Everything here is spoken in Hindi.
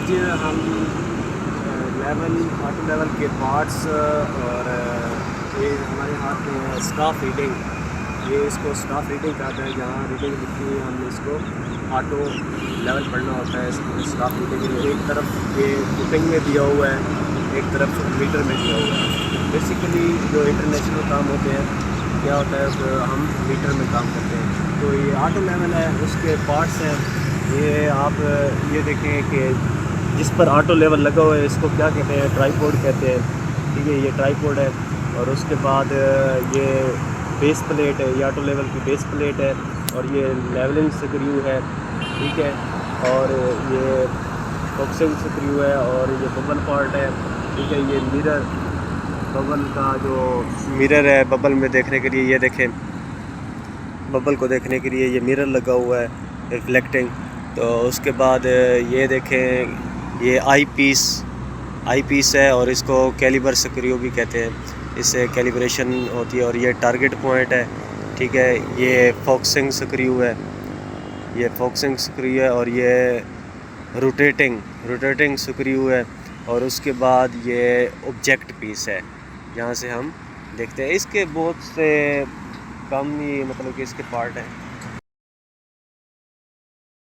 आज हम ऑटो लेवल के पार्ट्स और ये हमारे हाथ में है स्टाफ रीडिंग। ये इसको स्टाफ रीडिंग कहते हैं, जहाँ रीडिंग लिखी हुई हमने इसको ऑटो लेवल पढ़ना होता है। स्टाफ रीडिंग एक तरफ ये बुकिंग में दिया हुआ है, एक तरफ मीटर में दिया हुआ है। बेसिकली जो इंटरनेशनल काम होते हैं क्या होता है तो हम मीटर में काम करते हैं। तो ये ऑटो लेवल है, उसके पार्ट्स हैं। ये आप ये देखें कि जिस पर ऑटो लेवल लगा हुआ है इसको क्या कहते हैं, ट्राइपॉड कहते हैं। ठीक है, ये ट्राइपॉड है। और उसके बाद ये बेस प्लेट है, ये ऑटो लेवल की बेस प्लेट है। और ये लेवलिंग स्क्रू है, ठीक है। और ये बॉक्सिंग स्क्रू है और ये बबल पार्ट है, ठीक है। ये मिरर, बबल का जो मिरर है बबल में देखने के लिए, ये देखें बबल को देखने के लिए ये मिरर लगा हुआ है रिफ्लेक्टिंग। तो उसके बाद ये देखें ये आई पीस है और इसको कैलिबर स्क्रू भी कहते हैं, इससे कैलिब्रेशन होती है। और ये टारगेट पॉइंट है, ठीक है। ये फोकसिंग स्क्रू है, ये फोकसिंग स्क्रू है। और ये रोटेटिंग स्क्रू है। और उसके बाद ये ऑब्जेक्ट पीस है, जहाँ से हम देखते हैं। इसके बहुत से कम ही मतलब कि इसके पार्ट हैं।